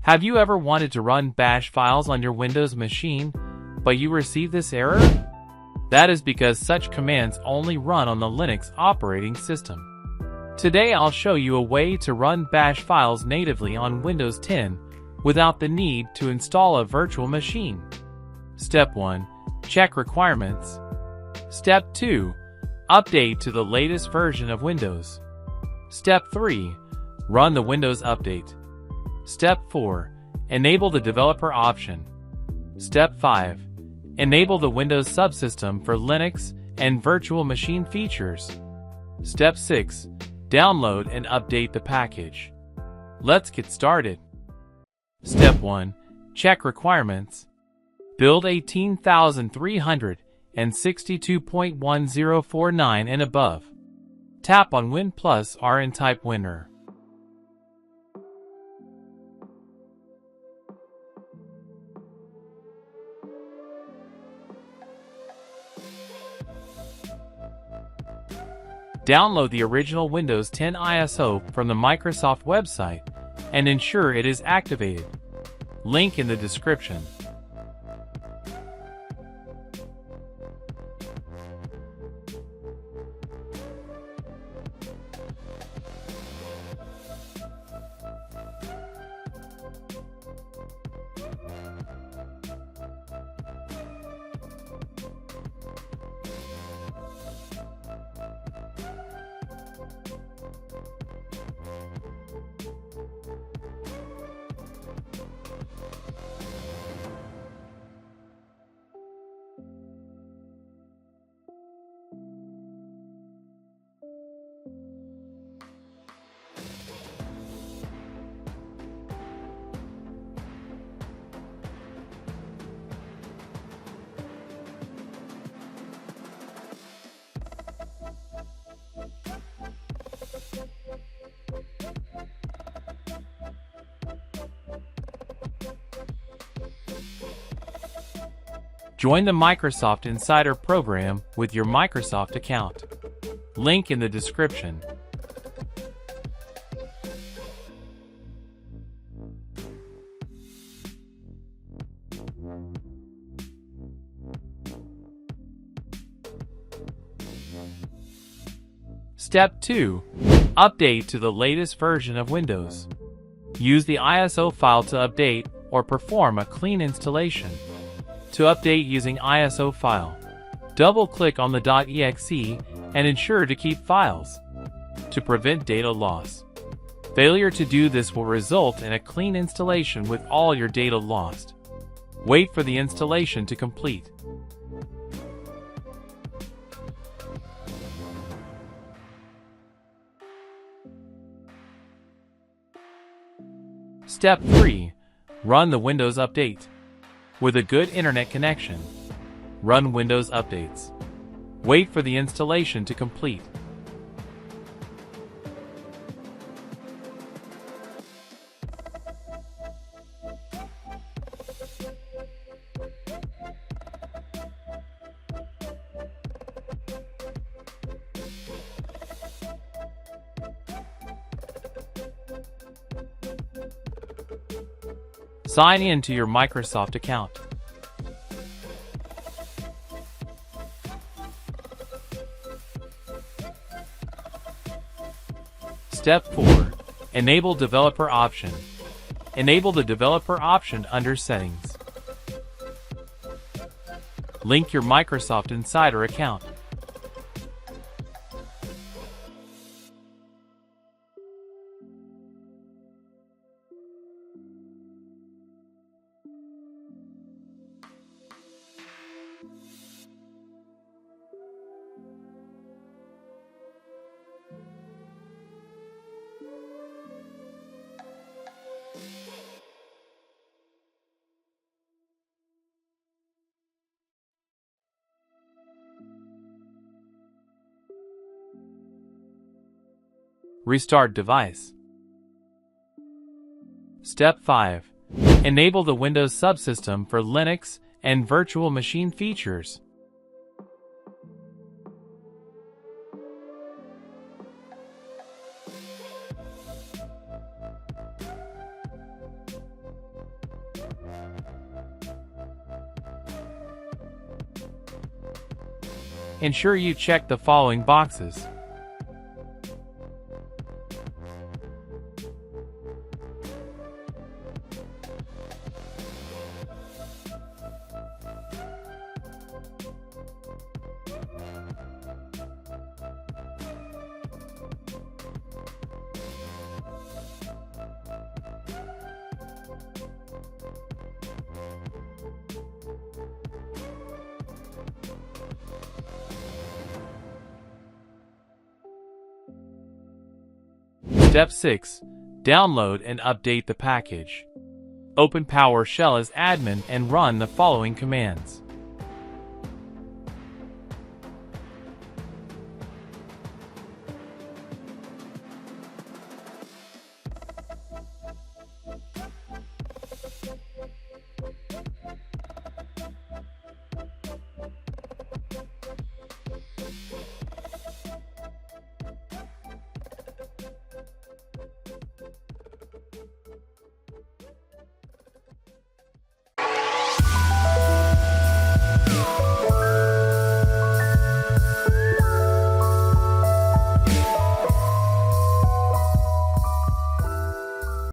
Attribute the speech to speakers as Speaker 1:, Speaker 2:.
Speaker 1: Have you ever wanted to run bash files on your Windows machine, but you receive this error? That is because such commands only run on the Linux operating system. Today I'll show you a way to run bash files natively on Windows 10 without the need to install a virtual machine. Step 1. Check requirements. Step 2. Update to the latest version of Windows. Step 3. Run the Windows update. Step 4. Enable the developer option. Step 5. Enable the Windows subsystem for Linux and virtual machine features. Step 6. Download and update the package. Let's get started. Step 1. Check requirements. Build 18,362.1049 and above. Tap on Win plus R and type Winner. Download the original Windows 10 ISO from the Microsoft website and ensure it is activated. Link in the description. Join the Microsoft Insider program with your Microsoft account. Link in the description. Step 2. Update to the latest version of Windows. Use the ISO file to update or perform a clean installation. To update using ISO file, double-click on the .exe and ensure to keep files to prevent data loss. Failure to do this will result in a clean installation with all your data lost. Wait for the installation to complete. Step 3. Run the Windows update. With a good internet connection, run Windows updates. Wait for the installation to complete. Sign in to your Microsoft account. Step 4. Enable developer option. Enable the developer option under Settings. Link your Microsoft Insider account. Restart device. Step 5. Enable the Windows subsystem for Linux and virtual machine features. Ensure you check the following boxes. Step 6. Download and update the package. Open PowerShell as admin and run the following commands.